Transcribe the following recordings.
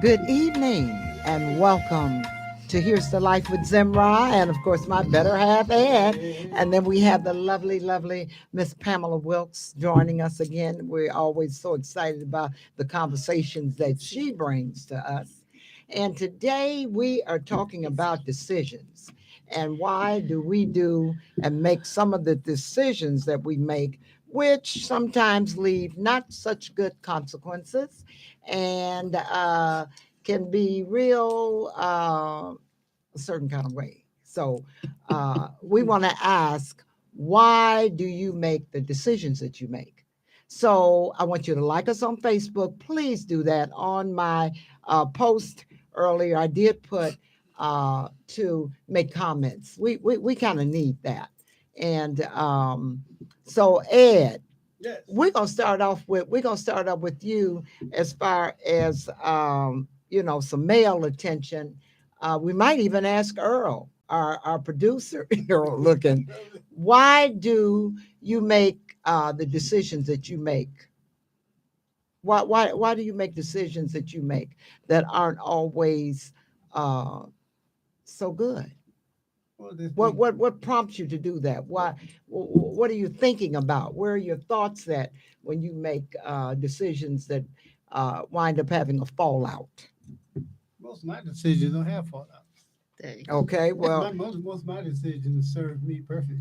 Good evening and welcome to Here's the Life with Zemrah and of course my better half Ed. And then we have the lovely Miss Pamela Wilkes joining us again. We're always so excited about the conversations that she brings to us. And today we are talking about decisions and why do we do and make some of the decisions that we make, which sometimes leave not such good consequences and can be real a certain kind of way. So we want to ask, why do you make the decisions that you make? So I want you to like us on Facebook. Please do that. On my post earlier, I did put to make comments. We kind of need that. And so Ed, Yes. we're gonna start off with you as far as some male attention. We might even ask Earl, our producer, Earl looking, why do you make the decisions that you make? Why do you make decisions that you make that aren't always uh, so good? Well, What prompts you to do that? What are you thinking about? Where are your thoughts at when you make decisions that wind up having a fallout? most of my decisions don't have fallout. Okay, My, well, most of my decisions serve me perfectly.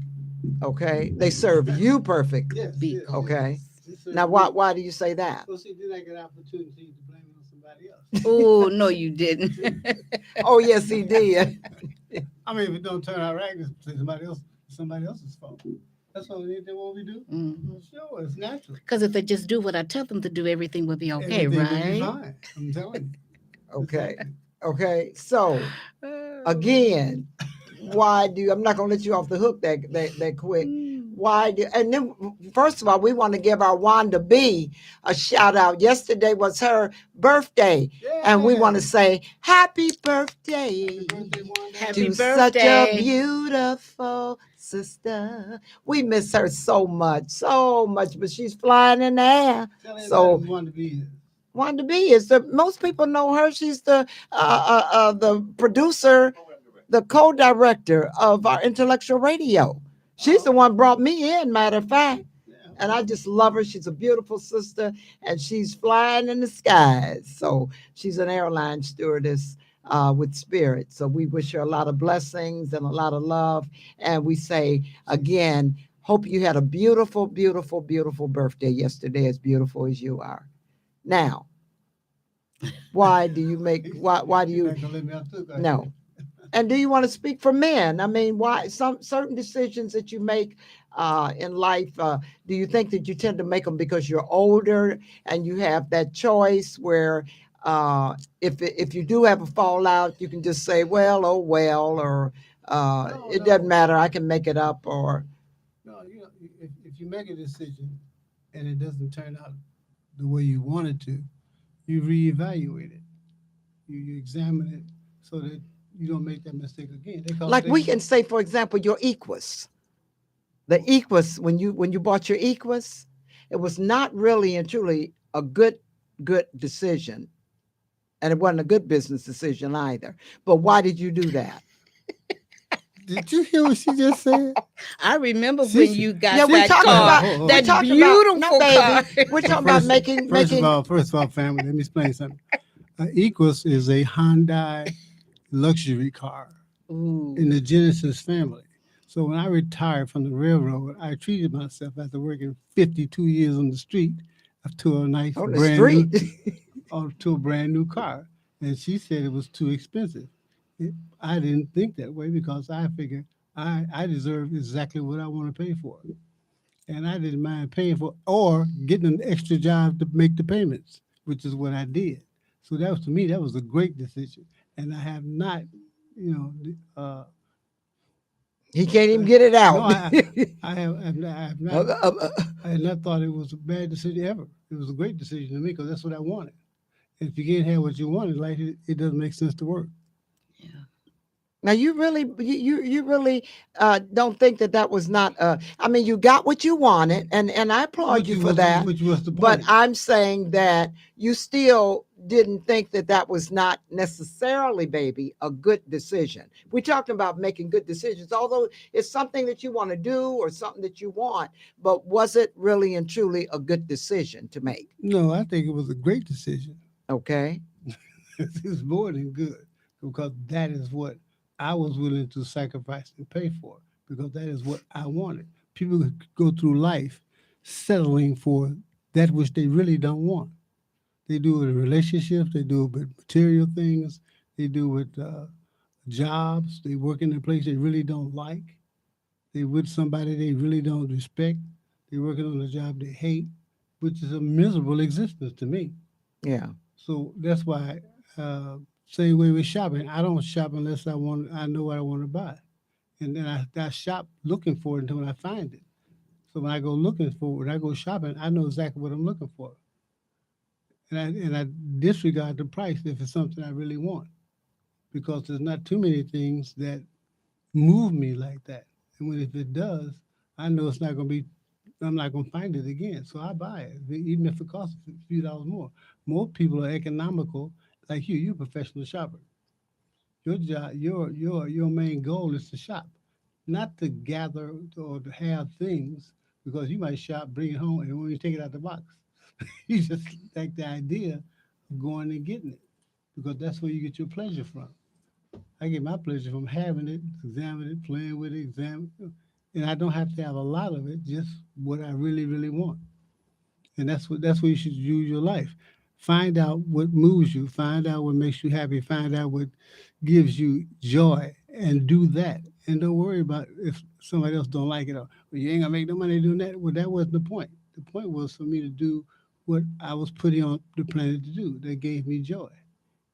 okay, they serve you perfectly. Yes, yes, Okay, yes. They now serve me. why do you say that? Well, see, then I get opportunity to blame it on somebody else. Oh, no, you didn't. Oh yes, he did. I mean, if it don't turn out right, it's somebody else's fault. That's what we do. Mhm. Sure, it's natural. Because if they just do what I tell them to do, everything will be okay, Everything will be right? fine. I'm telling you. Okay, Exactly. okay. So Oh. again, why do I'm not gonna let you off the hook that quick. Mm. Why do and then first of all, we want to give our Wanda B a shout out. Yesterday was her birthday, and we want to Yeah. say happy birthday Happy birthday, Wanda. Happy to such a birthday. beautiful sister. We miss her so much, but she's flying in the air. Tell everybody So who wanted to be here. Wanda B is the most people know her. She's the producer, the co-director of our intellectual radio. She's the one brought me in, matter of fact. Yeah. And I just love her. She's a beautiful sister and she's flying in the skies. So she's an airline stewardess with spirit. So we wish her a lot of blessings and a lot of love. And we say again, hope you had a beautiful birthday yesterday, as beautiful as you are. Now, why do you make why do You're you not gonna let me off the hook, are no? And do you want to speak for men? I mean, why some certain decisions that you make in life? Do you think that you tend to make them because you're older and you have that choice where if you do have a fallout, you can just say, well, oh well, or No, it doesn't no, matter, I can make it up, or no. If you make a decision and it doesn't turn out the way you want it to, you reevaluate it. You examine it so that you don't make that mistake again. like we can say, for example, your Equus. The Equus, when you bought your Equus, it was not really and truly a good decision, and it wasn't a good business decision either. But why did you do that? Did you hear what she just said? I remember See, when you Yeah, got we're that talking car, about hold we're that on. talking about no beautiful car. baby. We're talking about First, making making. first of all, family. Let me explain something. Equus is a Hyundai luxury car in Ooh. the Genesis family. So when I retired from the railroad, I treated myself after working 52 years on the street to a nice On the brand new street. to a brand new car. And she said it was too expensive. I didn't think that way because I figured I deserve exactly what I want to pay for. And I didn't mind paying for or getting an extra job to make the payments, which is what I did. So that was to me that was a great decision. And I have not, you know, He can't even uh, get it no, out. I have not, Uh, uh, uh, I had not thought it was a bad decision ever. It was a great decision to me because that's what I wanted. And if you can't have what you wanted, like it doesn't make sense to work. Yeah. Now you really don't think that that was not I mean you got what you wanted and I applaud you for that, Which was the but point. I'm saying that you still didn't think that that was not necessarily, baby, a good decision. We're talking about making good decisions, although it's something that you want to do or something that you want, but was it really and truly a good decision to make? No, I think it was a great decision. Okay. It's more than good because that is what I was willing to sacrifice and pay for because that is what I wanted. People go through life settling for that which they really don't want. They do it in relationships, they do it with material things, they do it with jobs, they work in a place they really don't like, they with somebody they really don't respect, they working on a job they hate, which is a miserable existence to me. Yeah. So that's why, same way with shopping. I don't shop unless I know what I want to buy, and then I shop looking for it until I find it. So when I go looking for it, when I go shopping, I know exactly what I'm looking for, and I disregard the price if it's something I really want because there's not too many things that move me like that. And when if it does, I know it's not going to be. I'm not going to find it again. So I buy it, even if it costs a few dollars more. More people are economical, like you. You're a professional shopper. Your job, your main goal is to shop, not to gather or to have things because you might shop, bring it home, and when you take it out the box, you just like the idea of going and getting it because that's where you get your pleasure from. I get my pleasure from having it, examining it, playing with it, and I don't have to have a lot of it, just what I really, really want. And that's where you should use your life. Find out what moves you, find out what makes you happy, find out what gives you joy, and do that. And don't worry about if somebody else don't like it or well, you ain't gonna make no money doing that. Well, that wasn't the point. The point was for me to do what I was putting on the planet to do that gave me joy.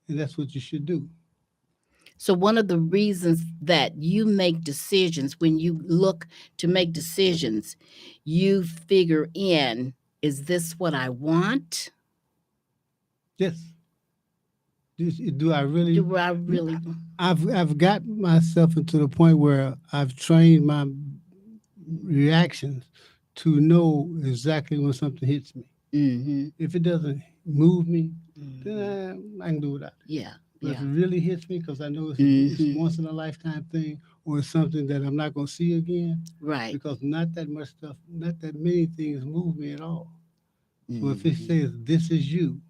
And that's what you should do. So one of the reasons that you make decisions, when you look to make decisions, you figure in, is this what I want? Yes. Do I really? Do I really want? I've got myself into the point where I've trained my reactions to know exactly when something hits me. Mm-hmm. If it doesn't move me, Mm-hmm. then I can do without it. Yeah, But if yeah. it really hits me, because I know it's Mm-hmm. once in a lifetime thing, or it's something that I'm not going to see again, Right. because not that much stuff, not that many things move me at all. So if it Mm-hmm. says this is you,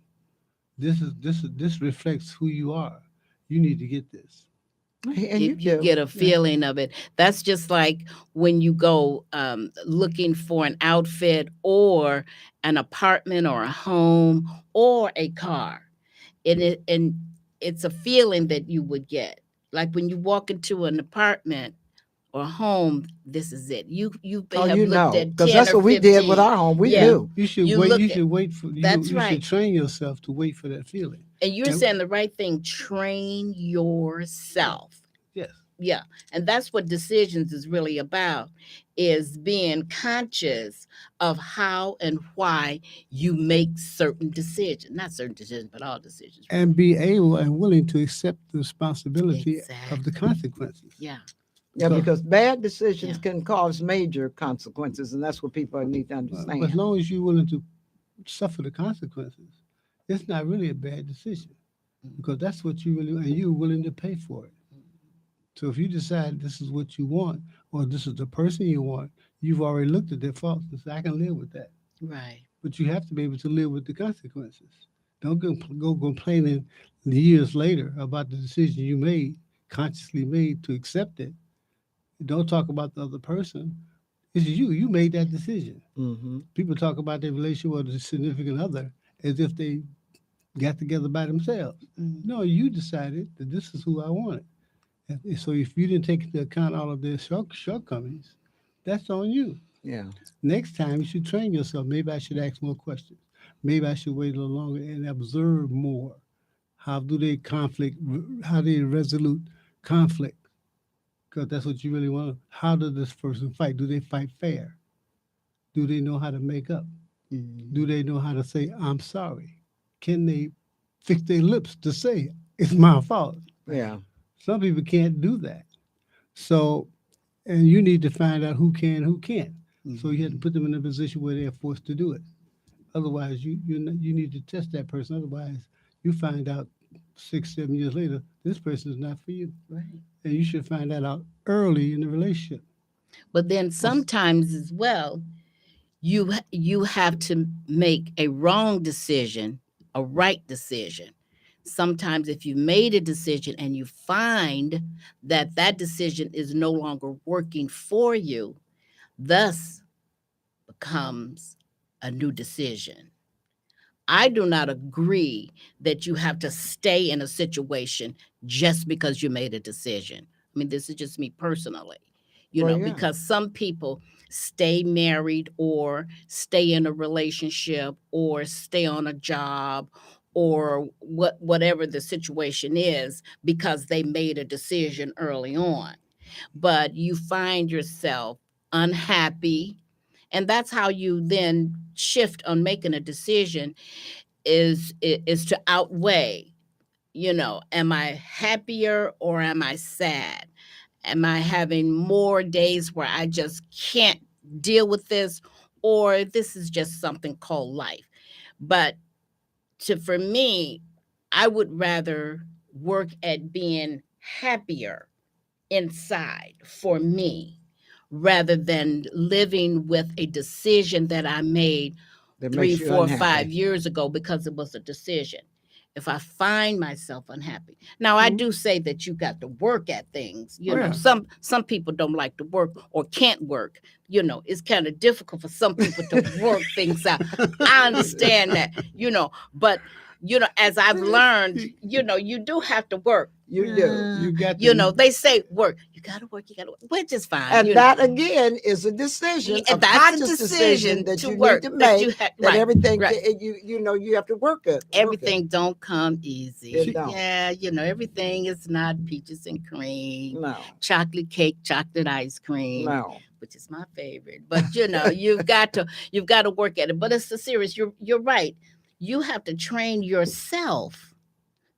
this reflects who you are. You need to get this. And you If you do. get a Yeah. feeling of it, that's just like when you go looking for an outfit or an apartment or a home or a car, and it's a feeling that you would get, like when you walk into an apartment or home. This is it. You Oh, have you looked know, at because 10 that's or what we did with 15. our home. We Yeah, You knew. you should you wait. look You at. should wait for you. That's You should right. train yourself to wait for that feeling. And you're And saying the right thing. Train yeah, yourself. yes, Yeah, and that's what decisions is really about, is being conscious of how and why you make certain decisions. Not certain decisions, but all decisions and really. be able and willing to accept the responsibility of the Exactly. consequences. Yeah, Yeah, Because because bad yeah. decisions can cause major consequences, and that's what people need to but as understand. long as you're willing to suffer the consequences, it's not really a bad decision because that's what you really and you're willing to pay for it. So if you decide this is what you want or this is the person you want, you've already looked at their faults and said, I can live with that. Right. But you have to be able to live with the consequences. Don't go complaining years later about the decision you made, consciously made to accept it. Don't talk about the other person. It's you. You made that decision. Hmm. People talk about their relationship with a significant other as if they got together by themselves. Mm. No, you decided that this is who I wanted. So if you didn't take into account all of their shortcomings, that's on you. Yeah. Next time, you should train yourself. Maybe I should ask more questions. Maybe I should wait a little longer and observe more. How do they conflict? How do they resolute conflict? Because that's what you really want. How does this person fight? Do they fight fair? Do they know how to make up? Do Mm. they know how to say, I'm sorry? Can they fix their lips to say, it's my fault? Yeah. Right. Some people can't do that. So, and you need to find out who can, who can't. So you have to Mhm. put them in a position where they're forced to do it. Otherwise, you need to test that person. Otherwise, you find out 6, 7 years later this person is not for you, Right. and you should find that out early in the relationship. But then sometimes as well, you have to make a wrong decision, a right decision. Sometimes if you made a decision and you find that that decision is no longer working for you, thus becomes a new decision. I do not agree that you have to stay in a situation just because you made a decision. I mean, this is just me personally, Well, yeah. because some people stay married or stay in a relationship or stay on a job or whatever the situation is because they made a decision early on. But you find yourself unhappy, and that's how you then shift on making a decision is to outweigh, am I happier or am I sad? Am I having more days where I just can't deal with this, or this is just something called life? But for me, I would rather work at being happier inside for me rather than living with a decision that I made That three, makes you 4, 5 years unhappy. ago because it was a decision. If I find myself unhappy, now I Mhm. do say that you got to work at things. Oh yeah. Some people don't like to work or can't work. It's kind of difficult for some people to work things out. I understand that. But as I've learned, you, you do have to work. You do. you got to. They say work. You gotta work. You gotta work, which is fine. And that again is a decision, a That's a conscious decision decision that to you need work to that you make. have. That Right. everything Right. you have to work it. Work it. Everything don't come easy. It She, don't. Yeah, everything is not peaches and cream, No. chocolate cake, chocolate ice cream, No. which is my favorite. But you've got to work at it. But it's a serious. You're right. You have to train yourself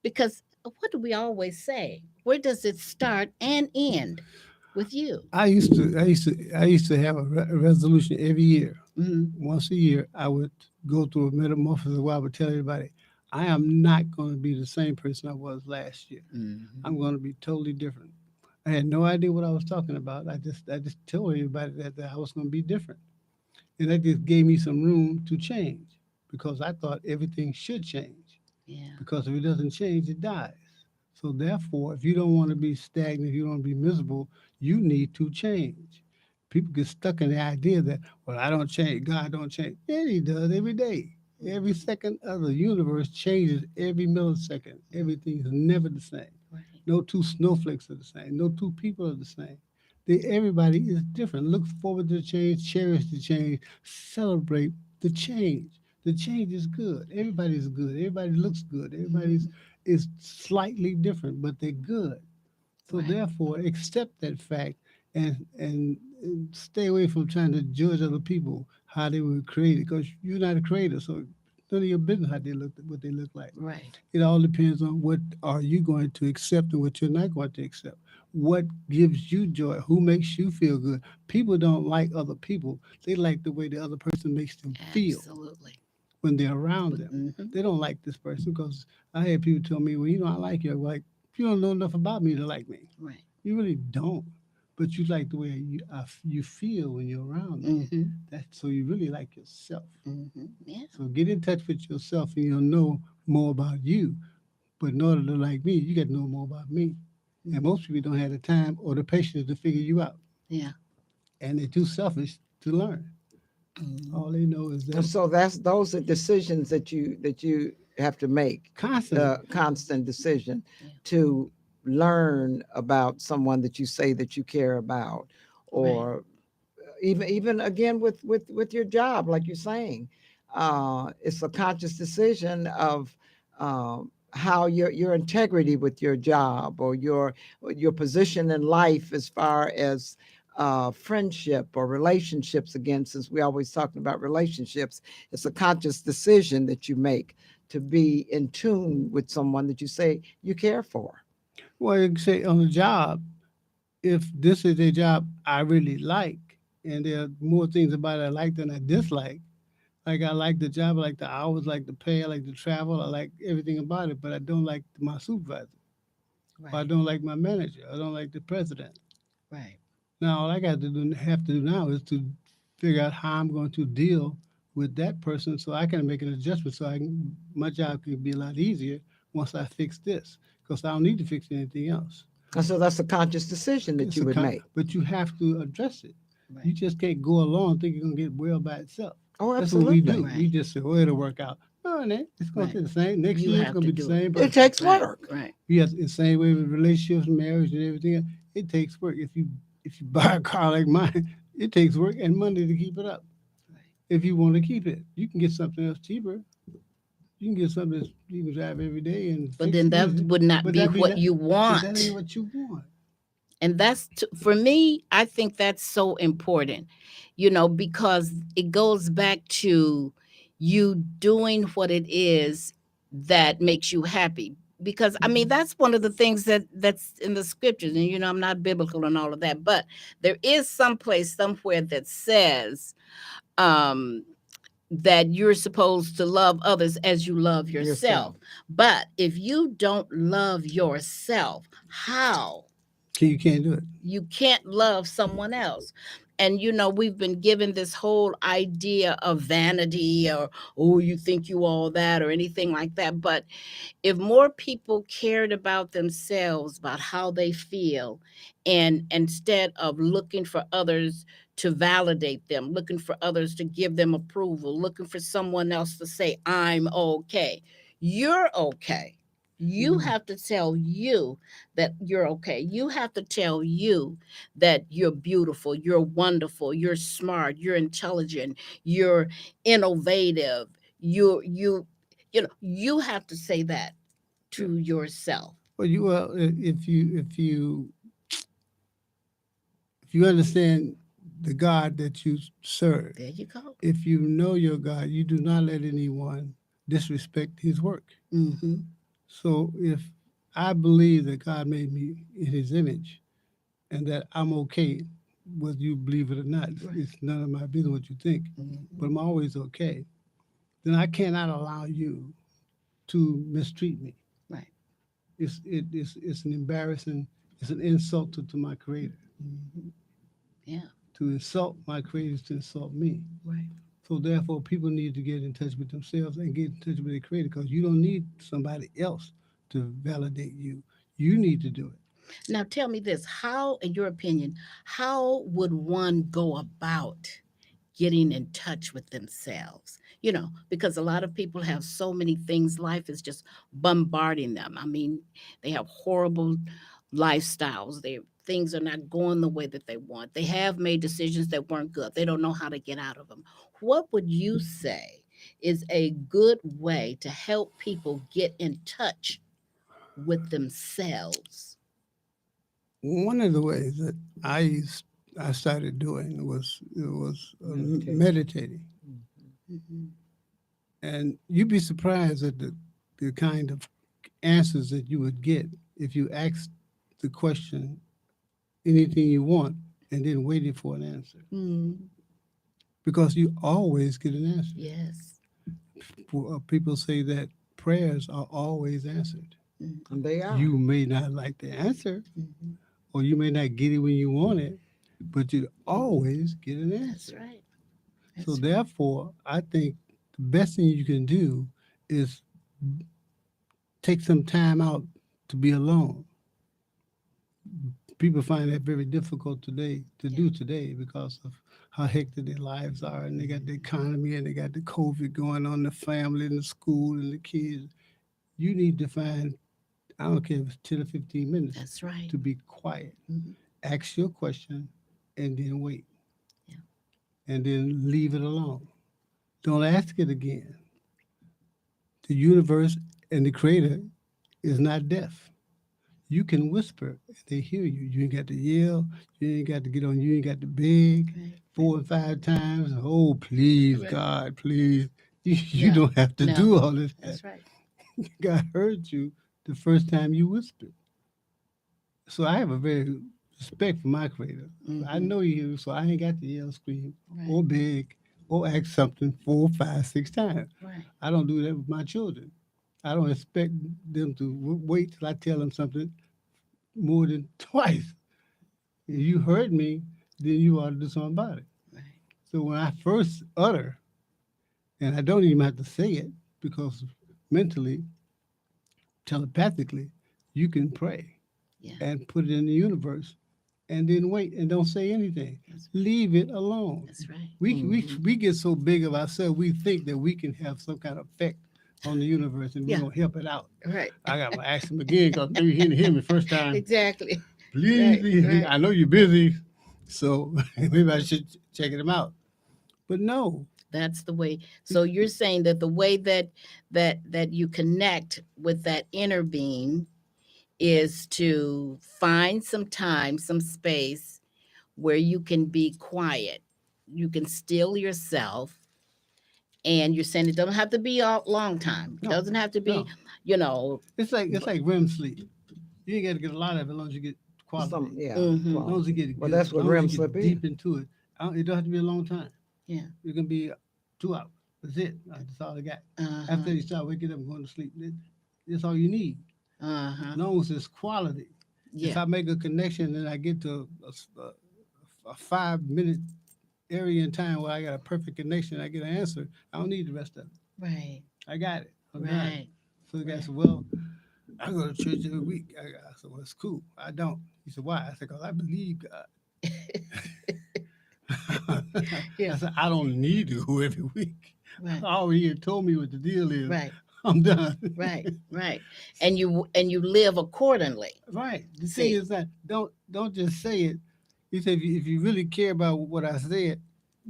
because what do we always say? Where does it start and end? With you. I used to have a resolution every year. Hmm. Once a year, I would go through a metamorphosis where I would tell everybody, I am not going to be the same person I was last year. Hmm. I'm going to be totally different. I had no idea what I was talking about. I just told everybody that I was going to be different. And that just gave me some room to change because I thought everything should change. Yeah. Because if it doesn't change, it dies. So therefore, if you don't want to be stagnant, if you don't want to be miserable, you need to change. People get stuck in the idea that, well, I don't change, God don't change. Yeah, he does every day. Every Hmm. second of the universe changes every millisecond. Everything is never the same. Right. No two snowflakes are the same. No two people are the same. Everybody is different. Look forward to the change, cherish the change, celebrate the change. The change is good. Everybody's good. Everybody looks good. Everybody's Hmm. is slightly different, but they're good. So Right. therefore, accept that fact and stay away from trying to judge other people how they were created, because you're not a creator. So none of your business how they look, what they look like. Right. It all depends on what are you going to accept and what you're not going to accept. What gives you joy? Who makes you feel good? People don't like other people. They like the way the other person makes them feel Absolutely. when they're around them. Mm-hmm. They don't like this person because I had people tell me, well, I like you. I'm like, you don't know enough about me to like me. Right. You really don't. But you like the way you feel when you're around me. Mm-hmm. That's so you really like yourself. Mm-hmm. Yeah. So get in touch with yourself and you'll know more about you. But in order to like me, you got to know more about me. And Mm-hmm. most people don't have the time or the patience to figure you out. Yeah. And they're too selfish to learn. Mm-hmm. All they know is And that so those are decisions that you have to make, constantly. constant decision Yeah. to learn about someone that you say that you care about, Right. or even again with your job, like you're saying, it's a conscious decision of how your integrity with your job, or your position in life as far as friendship or relationships. Again, since we always talking about relationships, it's a conscious decision that you make to be in tune with someone that you say you care for. Well, you can say on the job, if this is a job I really like, and there are more things about it I like than I dislike. Like I like the job, I like the hours, I like the pay, I like the travel, I like everything about it, but I don't like my supervisor, or I Right. don't like my manager, I don't like the president. Right. Now, all I got to do, have to do now is to figure out how I'm going to deal with that person, so I can make an adjustment, so my job can be a lot easier once I fix this, because I don't need to fix anything else. And so that's a conscious decision that It's you a would make. but you have to address it. You Right. just can't go along thinking you're gonna get well by itself. Oh, That's what we absolutely. do. We Right. just say, "Oh, it'll work out." No, it ain't. It's gonna Right. stay the same. Next You year, it's have gonna to be the do it. same It person. takes Right. work. Right. Yes, the same way with relationships, marriage, and everything. It takes work. If you buy a car like mine, it takes work and money to keep it up. Right. If you want to keep it, you can get something else cheaper. You can get something that you can drive every day and But fix then it that easy. would not But be that be what not. you But that ain't want. what you want. And for me, I think that's so important, because it goes back to you doing what it is that makes you happy. Because I mean, that's one of the things that's in the scriptures. And I'm not biblical and all of that, but there is some place somewhere that says um that you're supposed to love others as you love yourself. Yourself. But if you don't love yourself, how? You can't do it. You can't love someone else. And we've been given this whole idea of vanity, or oh, you think you all that, or anything like that. But if more people cared about themselves, about how they feel, and instead of looking for others to validate them, looking for others to give them approval, looking for someone else to say, I'm okay, you're okay. You Mhm. have to tell you that you're okay. You have to tell you that you're beautiful, you're wonderful, you're smart, you're intelligent, you're innovative. You have to say that Yeah. to yourself. If you understand the God that you serve, There you go. if you know your God, you do not let anyone disrespect His work. Mm-hmm. So if I believe that God made me in His image and that I'm okay, whether you believe it or not, Right. it's none of my business what you think, but Mm-hmm. I'm always okay. Then I cannot allow you to mistreat me. Right. It's an embarrassing, it's an insult to my Creator. Mm-hmm. Yeah. To insult my Creator is to insult me. Right. So therefore, people need to get in touch with themselves and get in touch with their Creator, because you don't need somebody else to validate you. You need to do it. Now tell me this: how, in your opinion, how would one go about getting in touch with themselves? Because a lot of people have so many things, life is just bombarding them. I mean, they have horrible lifestyles. Things are not going the way that they want. They have made decisions that weren't good. They don't know how to get out of them. What would you say is a good way to help people get in touch with themselves? One of the ways that I started doing was Meditation. meditating, Mhm. and you'd be surprised at the kind of answers that you would get if you asked the question anything you want and then waited for an answer, Mm, because you always get an answer. yes. People say that prayers are always answered. Mhm. And they are. You may not like the answer, Mhm. or you may not get it when you want it, but you always get an That's answer. right. So That's right. therefore, I think the best thing you can do is take some time out to be alone. People find that very difficult today to Yeah. do today because of how hectic their lives are, and they got the economy and they got the COVID going on, the family and the school and the kids. You need to find, I don't care if it's 10 or 15 minutes, That's right. to be quiet. Mhm. Ask your question and then wait, Yeah. and then leave it alone. Don't ask it again. The universe and the creator is not deaf. You can whisper and they hear you. You ain't got to yell. You ain't got to get on. You ain't got to beg Right. 4 and 5 times. Oh, please, Right. God, please. You No. don't have to No. do all of that. That's right. God heard you the first time you whispered. So I have a very respect for my creator. I Mm-hmm. know you, so I ain't got to yell, scream, Right. or beg, or ask something 4, 5, 6 times. Right. I don't do that with my children. I don't expect them to wait till I tell them something more than twice. If you Mm-hmm. heard me, then you ought to do something about it. Right. So when I first utter, and I don't even have to say it because mentally, telepathically, you can pray Yeah. and put it in the universe and then wait and don't say anything. That's, Leave it alone. that's right. We get so big of ourselves, we think that we can have some kind of effect on the universe and we're Yeah. going to help it out. Right. I got to ask him again because maybe he didn't hear me first time. Exactly. Please, Right. please, Right. I know you're busy, so maybe I should check him out. But no, That's the way. So you're saying that the way that you connect with that inner being is to find some time, some space where you can be quiet. You can still yourself. And you're saying it doesn't have to be a long time. It no, doesn't have to be, no. you know. It's like REM sleep. You ain't got to get a lot of it as long as you get Some, quality. yeah, Mm-hmm. As long as you quality. get Well, good, that's as what long as REM you sleep get is. deep into it, it don't have to be a long time. Yeah. It can be 2 hours. That's it. That's all I got. Uh-huh. After you start waking up and going to sleep, that's all you need. Uh-huh. As long as it's quality. If Yeah. I make a connection and I get to a 5 minute area in time where I got a perfect connection, I get an answer, I don't need the rest of it. Right. I got it. I'm done. Right. So the guy Right. said, well, I go to church every week. I said, well, it's cool. I don't. He said, why? I said, because I believe God. Yeah. I said, I don't need to go every week. Right. Already had told me what the deal is. Right. I'm done. Right. Right. And you live accordingly. Right. The thing See. is that don't just say it. He said, if you really care about what I said,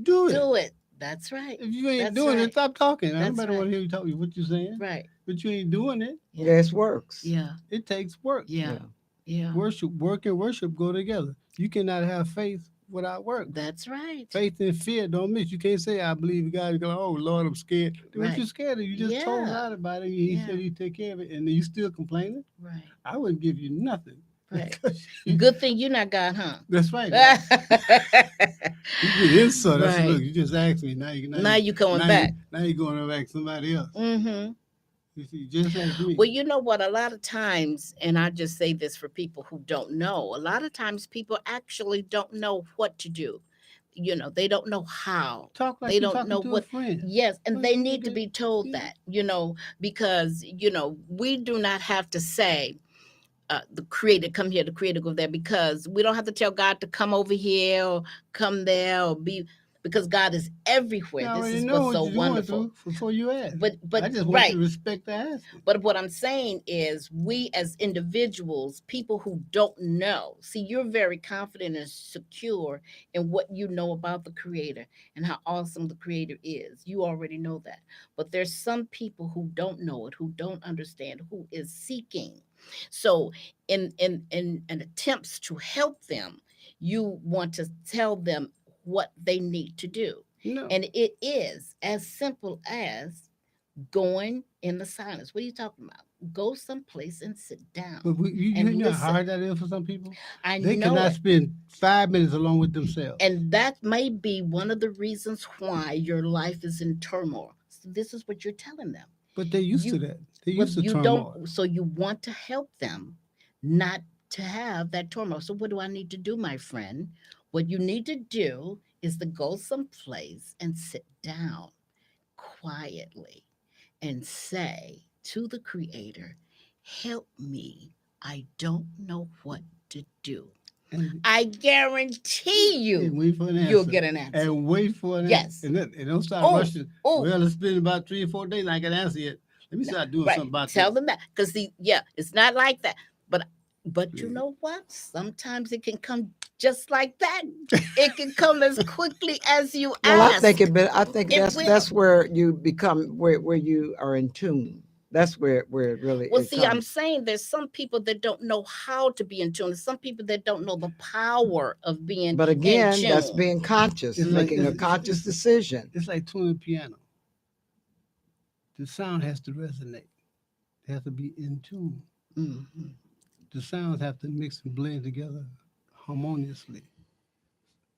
do it. Do it. That's right. If you ain't That's doing it, right. stop talking. That's Nobody want right. to hear you talk what you're saying. Right. But you ain't doing it. Yeah. Yes, works. Yeah. It takes work. Yeah. Yeah. Yeah. Work and worship go together. You cannot have faith without work. That's right. Faith and fear don't mix. You can't say I believe in God. You go, oh Lord, I'm scared. What you Right. scared of? You just told Yeah. God about it. He Yeah. said He'd take care of it, and then you still complaining. Right. I wouldn't give you nothing. Right. Good thing you not God, huh? That's right. You get insult. I said, Right. look, you just asked me. Now you coming back. Now you going to ask somebody else. Mm-hmm. You see, just ask me. Well, you know what? A lot of times, and I just say this for people who don't know, a lot of times people actually don't know what to do. They don't know how. Talk like They you're don't talking know to a what. friend. Yes, and Well, they you need to get- be told yeah. that, because, we do not have to say, the creator come here, the creator go there, because we don't have to tell God to come over here or come there or be, because God is everywhere. You This already is know what's what so you're going wonderful. through before you ask. But I just want you right. to respect the asking. But what I'm saying is, we as individuals, people who don't know, see, you're very confident and secure in what you know about the creator and how awesome the creator is. You already know that. But there's some people who don't know it, who don't understand, who is seeking. So in attempts to help them, you want to tell them what they need to do. No. And it is as simple as going in the silence. What are you talking about? Go someplace and sit down. But you and know how listen. hard that is for some people? I They know cannot it. spend 5 minutes alone with themselves. And that may be one of the reasons why your life is in turmoil. So this is what you're telling them. But they're used to You, that. They're well, used to you turmoil. don't. So you want to help them not to have that turmoil. So what do I need to do, my friend? What you need to do is to go someplace and sit down quietly and say to the creator, help me. I don't know what to do. And, I guarantee and you, wait for an answer. you'll get an answer. And wait for an Yes. answer. And don't start Oh, rushing. oh. Well, it's been about 3 or 4 days. I ain't got an answer yet. Let me start doing Right. something about Tell this. them that. Because it's not like that. But you Yeah. know what? Sometimes it can come just like that. It can come as quickly as you Well, ask. I think It that's will. where you become where you are in tune. That's where it really Well, it see, I'm comes. saying there's some people that don't know how to be in tune. There's some people that don't know the power of being But in again, that's tune. being conscious, It's like making a conscious decision. It's like tuning a piano. The sound has to resonate. It has to be in tune. Mhm. the sounds have to mix and blend together harmoniously.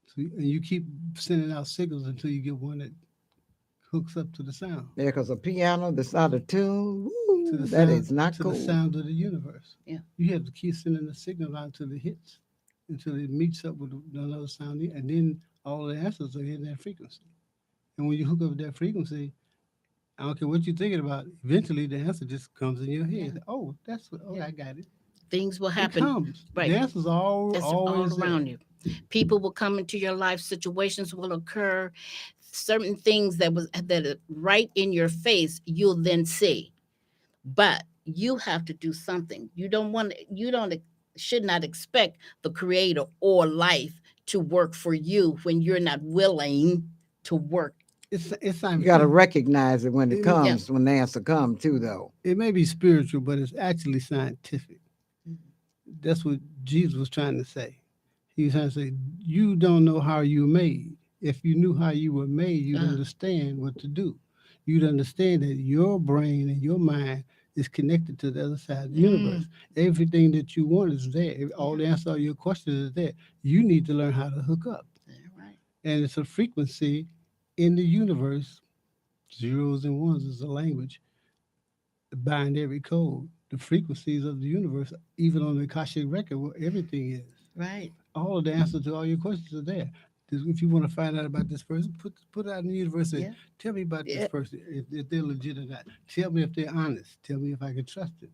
So, and you keep sending out signals until you get one that hooks up to the sound, Yeah, because a piano that's out of tune, to the woo, that sound, is not to the cool. sound of the universe. Yeah. You have to keep sending the signal out until it hits, until it meets up with another sound, and then all the answers are in that frequency. And when you hook up with that frequency, I don't care what you're thinking about. Eventually, the answer just comes in your head. Yeah. Oh, that's what. Oh, Yeah. I got it. Things will It happen. comes. Right. The answer's That's all always there. around you. People will come into your life. Situations will occur. Certain things that are right in your face, you'll then see. But you have to do something. You don't should not expect the creator or life to work for you when you're not willing to work. It's You got to scientific. recognize it when it Yeah. comes, when the answer comes, too, though. It may be spiritual, but it's actually scientific. That's what Jesus was trying to say. He was trying to say, you don't know how you were made. If you knew how you were made, you'd Uh, understand what to do. You'd understand that your brain and your mind is connected to the other side of the mm, universe. Everything that you want is there. All yeah. the answer to your questions is there. You need to learn how to hook up. Right. And it's a frequency in the universe. Zeros and ones is a language, the binary code, the frequencies of the universe, even on the Akashic record, where everything is. Right. All of the answers to all your questions are there. If you want to find out about this person, put it out in the universe. And Yeah. tell me about this Yeah. person, if they're legit or not. Tell me if they're honest. Tell me if I can trust them.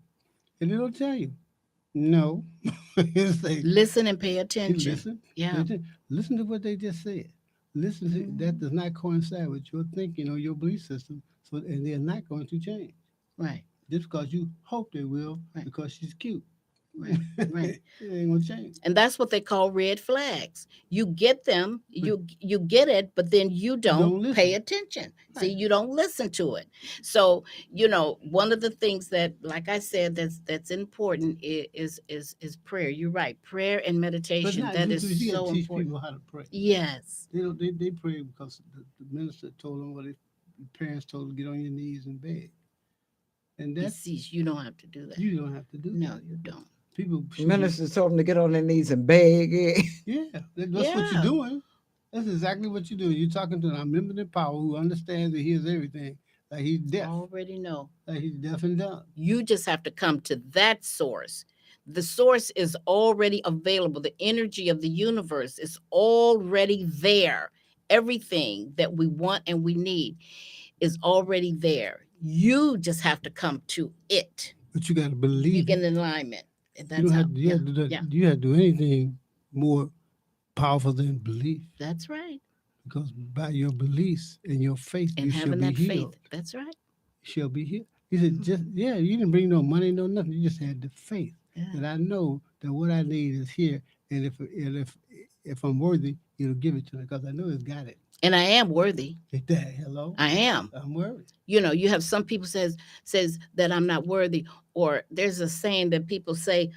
And it'll tell you. No. It's like, Listen and pay you attention. listen. Yeah. Listen to what they just said. Listen to that Mhm. does not coincide with your thinking or your belief system. So and they're not going to change. Right. Just because you hope they will, Right. because she's cute. Right. Right. It ain't gonna change. And that's what they call red flags. You get them, you get it, but then you You don't don't pay listen. attention. See, Right. you don't listen to it. So, one of the things that, like I said, that's important is prayer. You're right. Prayer and But meditation. not That you is got to so teach important. people how to pray. Yes. They don't. They pray because the minister told them what his parents told them, get on your knees and beg. And You that see, you don't have to do that. you don't have to do No, that. you don't. People The should be. minister told them to get on their knees and beg. Yeah, that's what you're Yeah. doing. That's exactly what you're doing. You're talking to an omnipotent power who understands and hears everything. Like he's deaf. Already know. Like he's deaf and dumb. You just have to come to that source. The source is already available. The energy of the universe is already there. Everything that we want and we need is already there. You just have to come to it. But you got to You believe get it. in alignment. And You that's don't how, have. yeah, yeah, You have to do anything more powerful than belief. that's right. Because by your beliefs and your faith, And you shall having be that healed. faith. That's right. Shall be healed. He said, just yeah, you didn't bring no money, no nothing. You just had the faith Yeah. that I know that what I need is here, and if I'm worthy, it'll give it to me because I know it's got it. And I am worthy. Like that. Hello, I am. I'm worthy. You have some people says that I'm not worthy, or there's a saying that people say,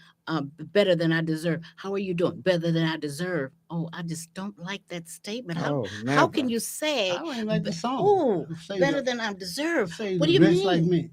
better than I deserve. How are you doing? Better than I deserve. Oh, I just don't like that statement. How Oh, how can never. you say, I don't even like the song. oh, Say better the than I deserve? say What the do you rich like mean? me.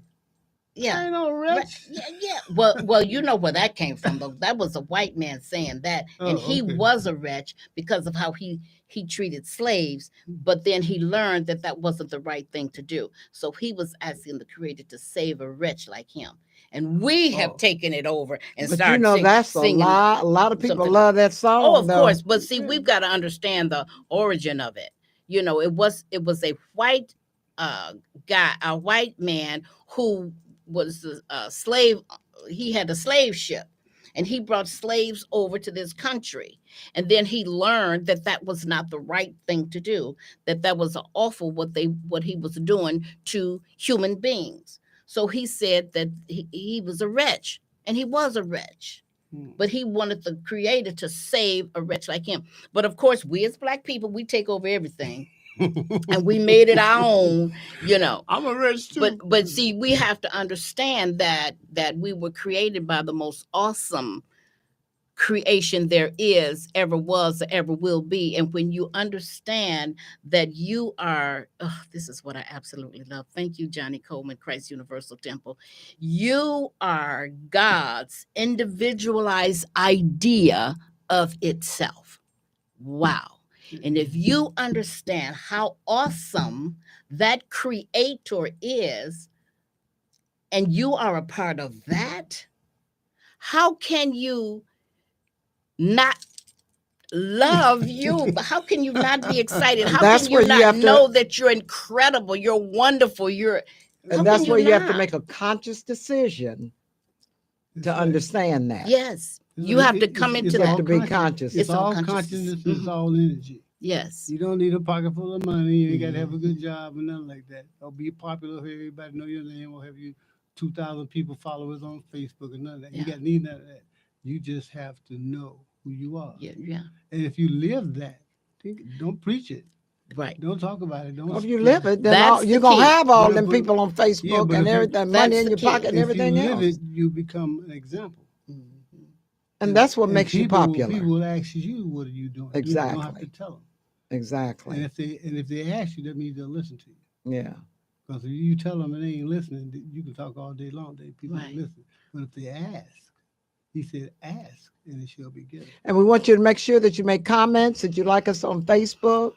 Yeah. I ain't no Right. rich. Yeah, yeah. Well, you know where that came from, though. That was a white man saying that, and Oh, he okay. was a wretch because of how he treated slaves. But then he learned that that wasn't the right thing to do. So he was asking the Creator to save a wretch like him, and we have Oh, taken it over and But you started know, that's a singing lot. A lot of people something. love that Oh, song, of though. course. But see, yeah. we've got to understand the origin of it. It was a white uh a white man who was a slave. He had a slave ship, and he brought slaves over to this country. And then he learned that that was not the right thing to do. That was awful what he was doing to human beings. So he said that he was a wretch, and he was a wretch, but he wanted the Creator to save a wretch like him. But of course, we as black people, we take over everything, and we made it our own. I'm a rich But too. see, we have to understand that we were created by the most awesome creation there is, ever was, or ever will be. And when you understand that you are, oh, this is what I absolutely love. Thank you, Johnny Coleman, Christ Universal Temple. You are God's individualized idea of itself. Wow. And if you understand how awesome that creator is, and you are a part of that, how can you not love you? How can you not be excited? How That's can you where you not have to- know that you're incredible, you're wonderful, you're how And that's can where you have to not? make a conscious decision That's to right. understand that. Yes. You have to come into you have that. to be conscious. It's all consciousness. consciousness. It's all energy. Yes. You don't need a pocket full of money. You ain't got to have a good Mhm. job or nothing like that. Or be popular, have everybody know your name, or have you 2,000 people followers on Facebook or none of that. You Yeah. got need none of that. You just have to know who you are. Yeah. And if you live that, don't preach it. Right. Don't talk about it. Don't If you spread live it, then That's you're the going to key. have all But- them but- people on Facebook but and if you- everything, money That's in the your key. pocket and If everything you live else. it, you become an example. Mhm. And that's what makes you people popular. will ask you, "What are you doing?" You don't have Exactly. to tell them. Exactly. And if they ask you, that means they'll listen to you. Yeah. Because if you tell them and they ain't listening, you can talk all day long. People Right. ain't listening. But if they ask, he said, "Ask, and it shall be given." And we want you to make sure that you make comments, that you like us on Facebook.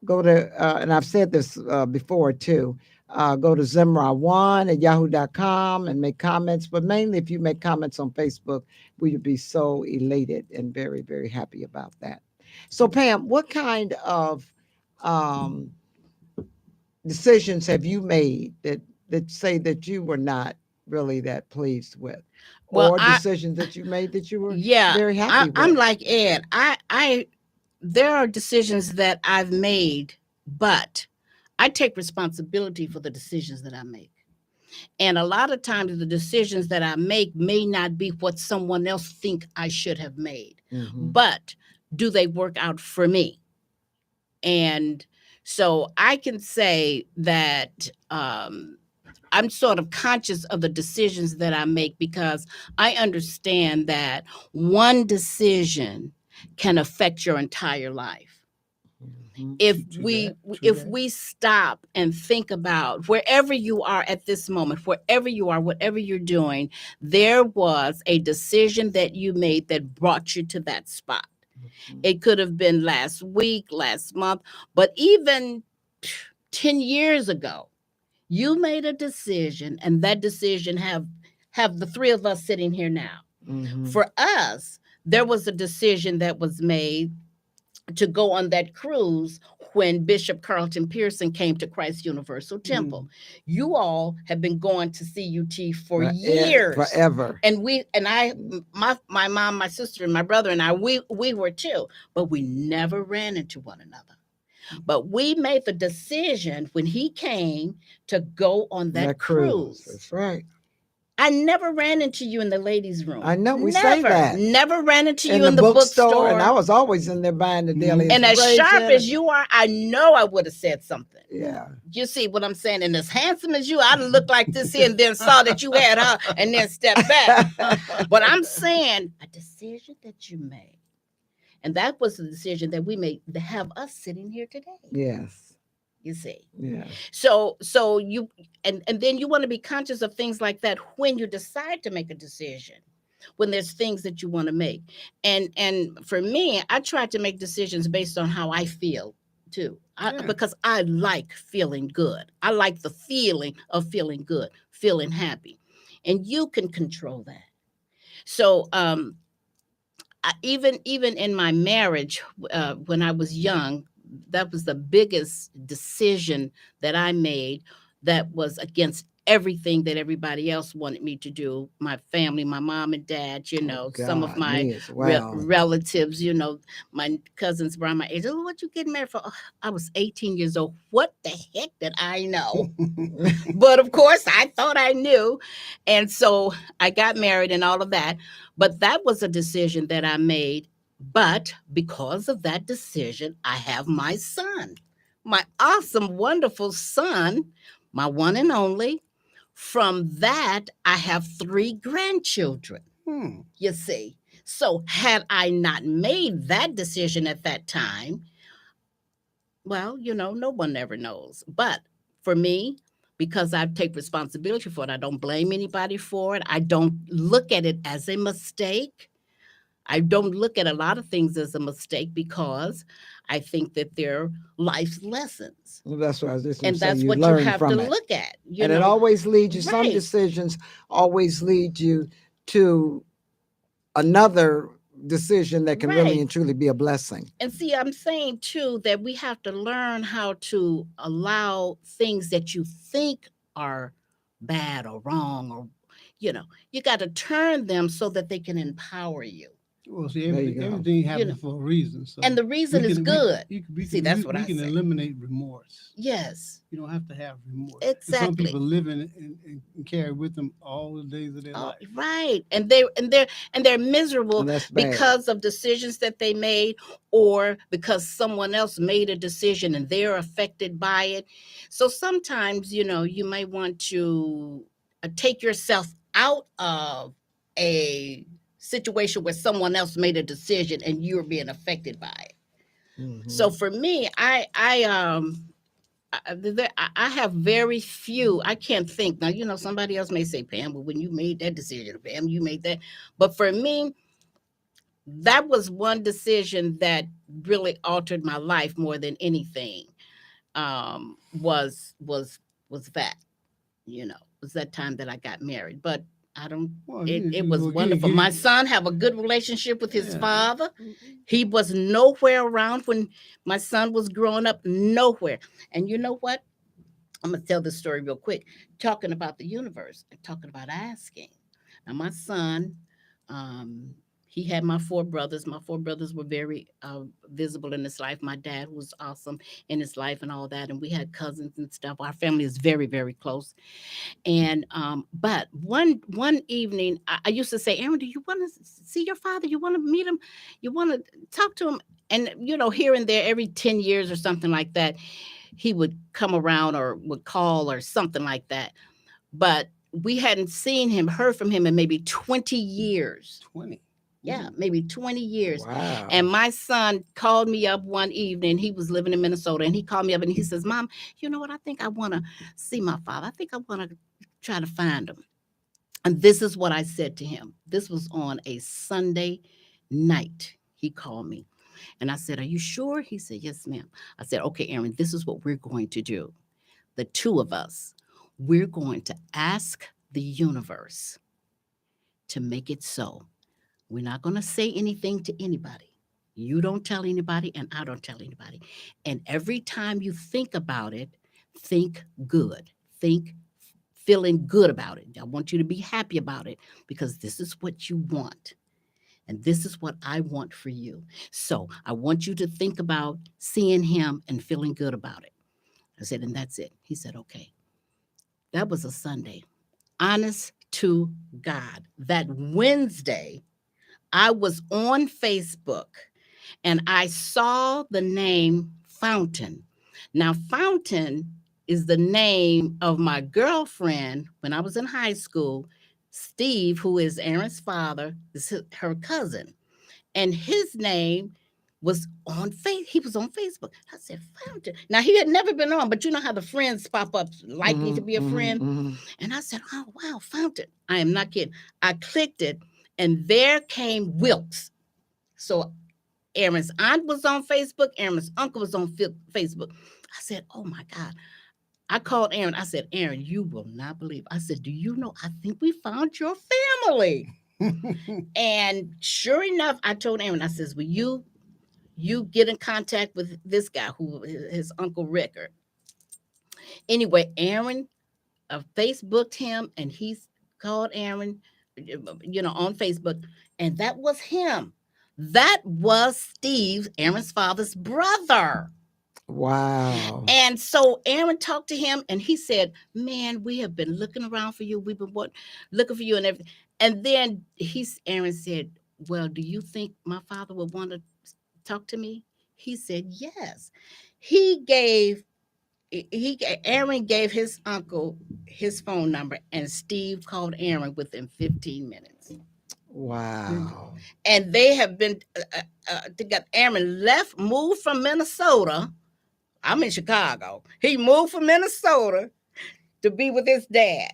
Go to, and I've said this before too, go to Zemrah1 at yahoo.com and make comments. But mainly if you make comments on Facebook, we would be so elated and very, very happy about that. So Pam, what kind of um, decisions have you made that say that you were not really that pleased with? Well, Or decisions that you made that you were very happy with? I'm like Ed. I there are decisions that I've made, but I take responsibility for the decisions that I make. And a lot of times the decisions that I make may not be what someone else think I should have made. Mhm. But do they work out for me? And so I can say that I'm sort of conscious of the decisions that I make because I understand that one decision can affect your entire life. Mhm. If we stop and think about wherever you are at this moment, wherever you are, whatever you're doing, there was a decision that you made that brought you to that spot. Mhm. It could have been last week, last month, but even 10 years ago, you made a decision, and that decision have the three of us sitting here now. Mhm. For us, there was a decision that was made to go on that cruise when Bishop Carlton Pearson came to Christ Universal Temple. You all have been going to CUT for years. Forever. And my mom, my sister, and my brother and I, we were too, but we never ran into one another. But we made the decision when he came to go on that cruise. That's right. I never ran into you in the ladies' room. I know, we never, say that. Never ran into you In in the bookstore. And I was always in there buying the daily And as inspiration. sharp as you are, I know I would have said something. Yeah. You see what I'm saying? And as handsome as you, I looked like this here and then saw that you had her and then stepped back. But I'm saying a decision that you made. And that was the decision that we made to have us sitting here today. Yes. You see. Yeah. So you and then you want to be conscious of things like that when you decide to make a decision, when there's things that you want to make. And for me, I try to make decisions based on how I feel too. Because I like feeling good. I like the feeling of feeling good, feeling happy. And you can control that. So even in my marriage, when I was young, that was the biggest decision that I made that was against everything that everybody else wanted me to do. My family, my mom and dad, some of my relatives, my cousins around my age. Oh, what you getting married for? Oh, I was 18 years old. What the heck did I know? But of course, I thought I knew. And so I got married and all of that. But that was a decision that I made. But because of that decision, I have my son, my awesome, wonderful son, my one and only. From that, I have 3 grandchildren. Hmm. You see. So had I not made that decision at that time, well, no one ever knows. But for me, because I take responsibility for it, I don't blame anybody for it. I don't look at it as a mistake. I don't look at a lot of things as a mistake because I think that they're life's lessons. Well, that's what I was just going And to say. that's You what you learn have to from it. look at, And it always leads you, some Right. decisions always lead you to another decision that can really Right. and truly be a blessing. And see, I'm saying too that we have to learn how to allow things that you think are bad or wrong, or, you got to turn them so that they can empower you, Well, see, There you go. everything you know. happens for a reason. And So the reason is we good. you can See, that's what we I can say. eliminate remorse. Yes, You don't have to have remorse. And some exactly. people live in it and carry with them all the days of their Oh, life. right. And they're miserable And that's bad. because of decisions that they made, or because someone else made a decision and they're affected by it. So sometimes, you might want to take yourself out of a situation where someone else made a decision and you're being affected by it. So Mhm. for me, I have very few. I can't think now. Somebody else may say, Pam, but when you made that decision, Pam, you made that. But for me, that was one decision that really altered my life more than anything. Was that was that time that I got married. But I don't. Well, It was wonderful. get My it. son have a good relationship with his Yeah. father. He was nowhere around when my son was growing up. Nowhere. And you know what? I'm going to tell this story real quick. Talking about the universe and talking about asking. Now, my son, um, he had my four brothers. My four brothers were very visible in his life. My dad was awesome in his life and all that. And we had cousins and stuff. Our family is very, very close. And but one evening, I used to say, Aaron, do you want to see your father? You want to meet him? You want to talk to him? And here and there, every 10 years or something like that, he would come around or would call or something like that. But we hadn't seen him, heard from him in maybe 20 years. 20. Yeah, Ooh. maybe 20 years. Wow. And my son called me up one evening. He was living in Minnesota, and he called me up and he says, Mom, you know what? I think I want to see my father. I think I want to try to find him. And this is what I said to him. This was on a Sunday night. He called me. And I said, Are you sure? He said, Yes, ma'am. I said, Okay, Aaron, this is what we're going to do. The two of us, we're going to ask the universe to make it so. We're not going to say anything to anybody. You don't tell anybody, and I don't tell anybody. And every time you think about it, think good. Think feeling good about it. I want you to be happy about it because this is what you want. And this is what I want for you. So I want you to think about seeing him and feeling good about it. I said, and that's it. He said, okay. That was a Sunday. Honest to God. That Wednesday, I was on Facebook and I saw the name Fountain. Now, Fountain is the name of my girlfriend when I was in high school. Steve, who is Aaron's father, is her cousin. And his name was on face. He was on Facebook. I said, Fountain. Now he had never been on, but you know how the friends pop up likely to Mhm, be a mhm, friend. mhm. And I said, Oh wow, Fountain. I am not kidding. I clicked it, and there came Wilkes. So Aaron's aunt was on Facebook. Aaron's uncle was on Facebook. I said, Oh my God. I called Aaron. I said, Aaron, you will not believe. I said, Do you know? I think we found your family. And sure enough, I told Aaron, I says, Will you get in contact with this guy who his uncle Rickard? Anyway, Aaron Facebooked him and he's called Aaron, on Facebook. And that was him. That was Steve, Aaron's father's brother. Wow. And so Aaron talked to him and he said, Man, we have been looking around for you. We've been looking for you and everything. And then Aaron said, Well, do you think my father would want to talk to me? He said, Yes. He gave Aaron gave his uncle his phone number and Steve called Aaron within 15 minutes. Wow. And they have been together. Aaron moved from Minnesota. I'm in Chicago. He moved from Minnesota to be with his dad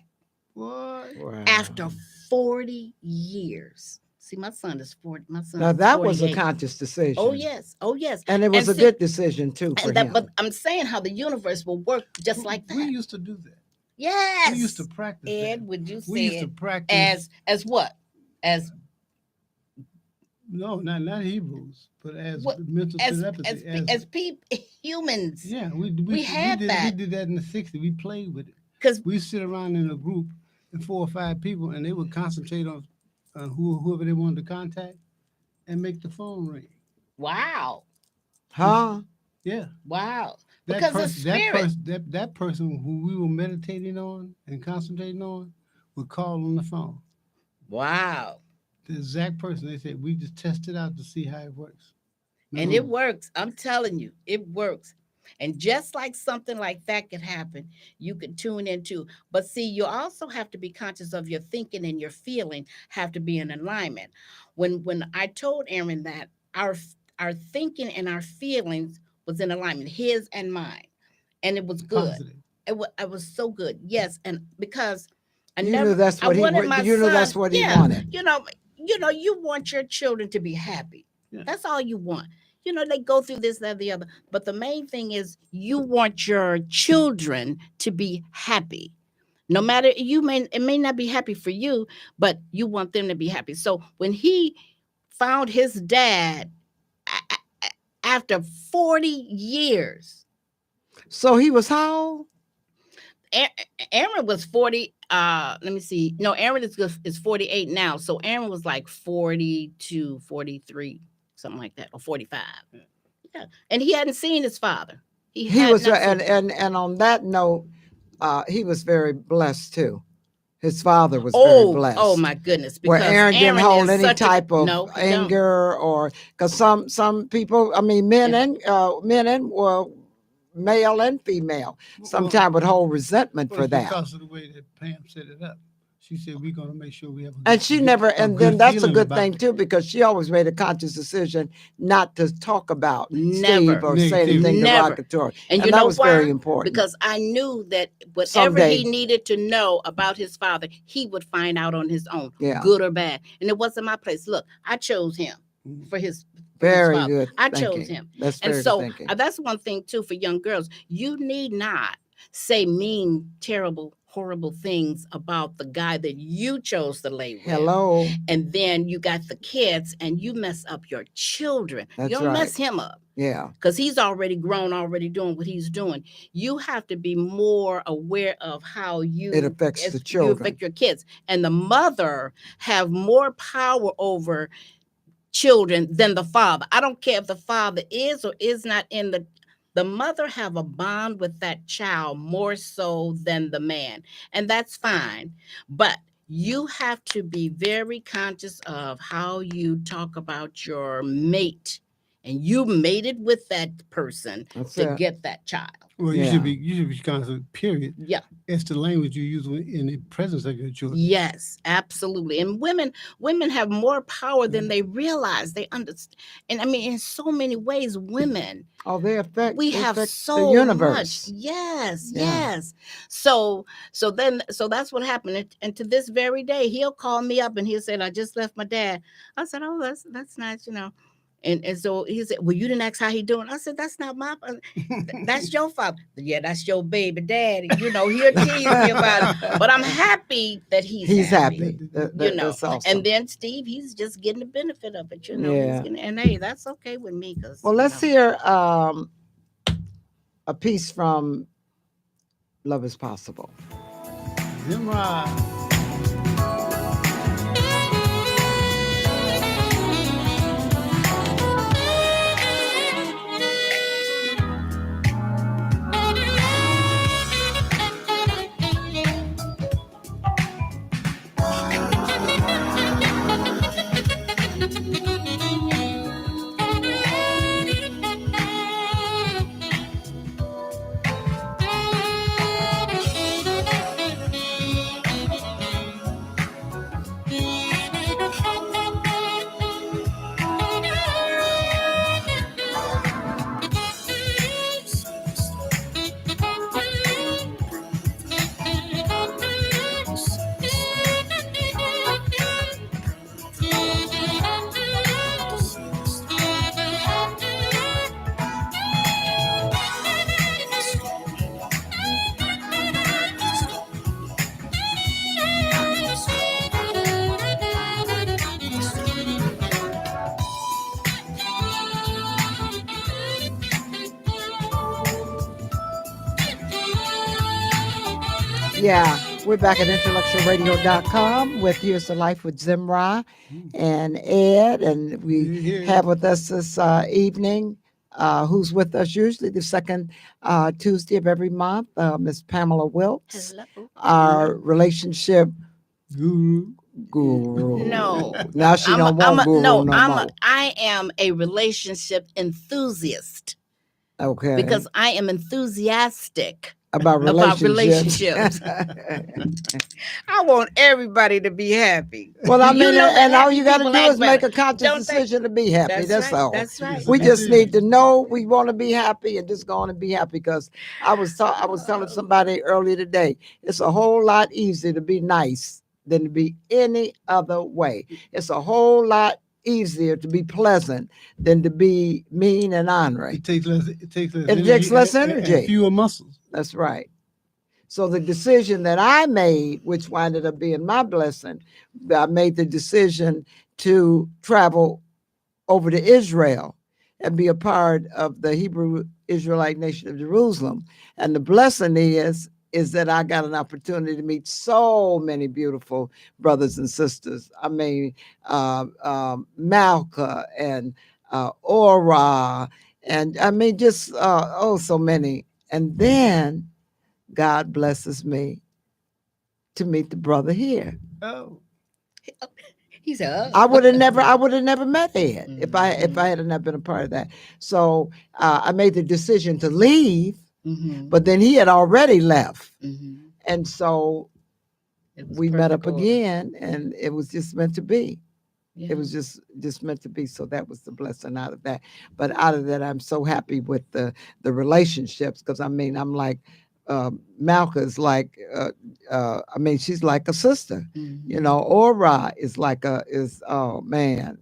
What? Wow. after 40 years. See, my son is 40. My son Now is that was a 48. conscious decision. Oh yes, oh yes. And it was a see, good decision too for and that, him. but I'm saying how the universe will work just like that. We used to do that. Yes. We used to practice Ed, that. would you We say used to it practice. as what? As No, not Hebrews, but as what? mental telepathy. As people, humans. Yeah, we had that. We did that in the '60s. We played with it. Because We sit around in a group, and 4 or 5 people, and they would concentrate on whoever they wanted to contact, and make the phone ring. wow, Huh? Yeah, wow. that Because the person, spirit. that person who we were meditating on and concentrating on, would call on the phone. Wow. The exact person. They said we just test it out to see how it works. And Remember? it works. I'm telling you, it works. And just like something like that could happen, you could tune into. But see, you also have to be conscious of your thinking and your feeling have to be in alignment. When I told Aaron that our thinking and our feelings was in alignment, his and mine, and it was good. Positive. It was so good. Yes, and because I You never knew that's I what he wanted my you knew son. that's what he Yeah, wanted. you want your children to be happy. Yeah. That's all you want. They go through this, that, the other. But the main thing is you want your children to be happy. No matter it may not be happy for you, but you want them to be happy. So when he found his dad after 40 years, So he was how old? Aaron was 40. Let me see. No, Aaron is 48 now. So Aaron was like 42, 43, something like that, or 45. Yeah. And he hadn't seen his father. He had was, not seen and on that note, he was very blessed too. His father was very Oh blessed. my goodness. Where Because Aaron didn't hold is any such type of no, he don't. anger, or because some people, I mean, men and well, male and female, sometimes would hold resentment for that. Because of the way that Pam set it up. She said we're going to make sure we have And she never, and then that's a good thing too, because she always made a conscious decision not to talk about Steve or say anything Never. derogatory. And that was why? very important. Because I knew that whatever Someday. he needed to know about his father, he would find out on his own, Yeah. good or bad. And it wasn't my place. Look, I chose him for his Very father. good. I thinking. chose him. That's And very so good thinking. that's one thing too for young girls. You need not say mean, terrible, horrible things about the guy that you chose to lay with. Hello. And then you got the kids and you mess up your children. That's you don't right. mess him up. Yeah. Because he's already grown, already doing what he's doing. You have to be more aware of how It affects the you children. affect your kids. And the mother have more power over children than the father. I don't care if the father is or is not in the mother have a bond with that child more so than the man. And that's fine. But you have to be very conscious of how you talk about your mate. And you mated with that person That's to it. get that child. Well, Yeah. you should be conscious, period. Yeah. It's the language you use in the presence of your children. Yes, absolutely. And women have more power than they realize. They understand. And I mean, in so many ways, women, they affect. we they have affect so the universe. much. Yes, Yeah. yes. So that's what happened. And to this very day, he'll call me up and he'll say, I just left my dad. I said, oh, that's nice, And so he said, well, you didn't ask how he doing. I said, that's not my father. That's your father. Yeah, that's your baby daddy. He'll tease me about it. But I'm happy that he's happy. That's awesome. And then Steve, he's just getting the benefit of it, Yeah. And hey, that's okay with me. Well, let's hear a piece from Love is Possible. Zemrah. Yeah, we're back at IntellectualRadio.com with Here's the Life with Zemrah Mm. and Ed. And we We're here. have with us this evening, who's with us usually the second Tuesday of every month, Miss Pamela Wilkes, Hello. our relationship Guru. guru. No. Now she don't want guru no more. I am a relationship enthusiast Okay. because I am enthusiastic About about relationships. relationships. I want everybody to be happy. Well, I Do you mean, know that and all happy you got to people do act is make better? a conscious Don't they? decision to be happy. That's That's right. all. That's right. It's a We just decision. need to know we want to be happy and just going to be happy. Because I was telling somebody earlier today, it's a whole lot easier to be nice than to be any other way. It's a whole lot easier to be pleasant than to be mean and ornery. It takes less. It takes less It energy. takes less and energy. fewer muscles. That's right. So the decision that I made, which wound up being my blessing, I made the decision to travel over to Israel and be a part of the Hebrew Israelite nation of Jerusalem. And the blessing is that I got an opportunity to meet so many beautiful brothers and sisters. I mean, Malka and Ora, and I mean, just so many. And then God blesses me to meet the brother here. Oh, He said, I "Oh." would have never met Ed if I had not been a part of that. So I made the decision to leave, Mhm. but then he had already left, Mhm. and so It was we met up perfect order. again, and it was just meant to be. Yeah. It was just meant to be. So that was the blessing out of that. But out of that, I'm so happy with the relationships because I mean, I'm like Malka is like I mean, she's like a sister. You Mhm. know, Ora is like oh man,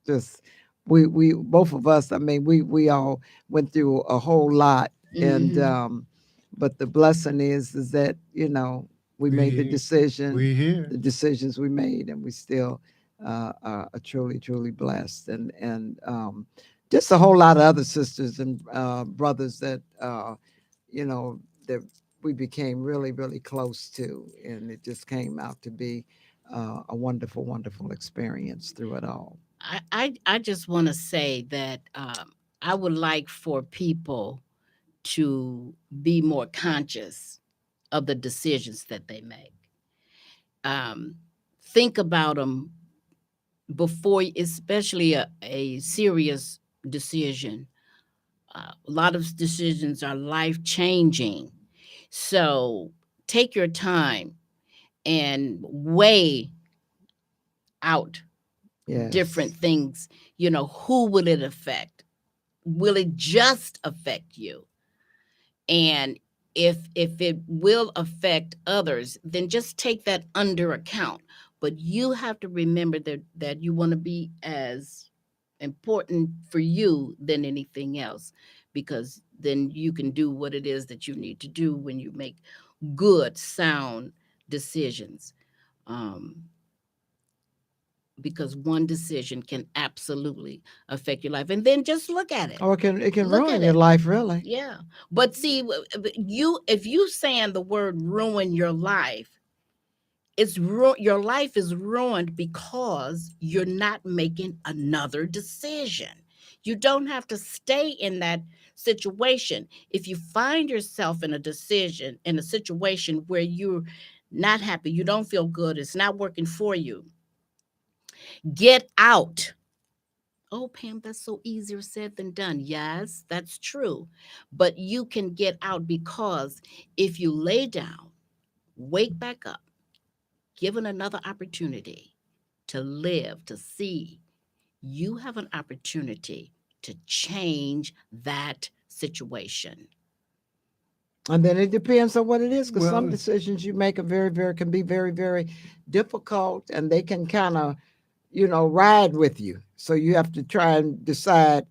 just we both of us. I mean, we all went through a whole lot, and Mhm. but the blessing is that we made the we decision, we here. the decisions we made, and we still are truly, truly blessed, and just a whole lot of other sisters and brothers that that we became really, really close to, and it just came out to be a wonderful, wonderful experience through it all. I just want to say that I would like for people to be more conscious of the decisions that they make. Um, think about them before, especially a serious decision. A lot of decisions are life changing. So take your time and weigh out different Yes. things. Who will it affect? Will it just affect you? And if it will affect others, then just take that under account. But you have to remember that you want to be as important for you than anything else, because then you can do what it is that you need to do when you make good sound decisions. um, because one decision can absolutely affect your life, and then just look at it. Oh, it can Look ruin at your it. life, really. Yeah. But see, if you saying the word ruin your life, your life is ruined because you're not making another decision. You don't have to stay in that situation. If you find yourself in a situation where you're not happy, you don't feel good, it's not working for you, get out. Oh, Pam, that's so easier said than done. Yes, that's true. But you can get out, because if you lay down, wake back up, given another opportunity to live, to see, you have an opportunity to change that situation. And then it depends on what it is, because some Well, decisions you make are can be very, very difficult, and they can kind of, ride with you. So you have to try and decide.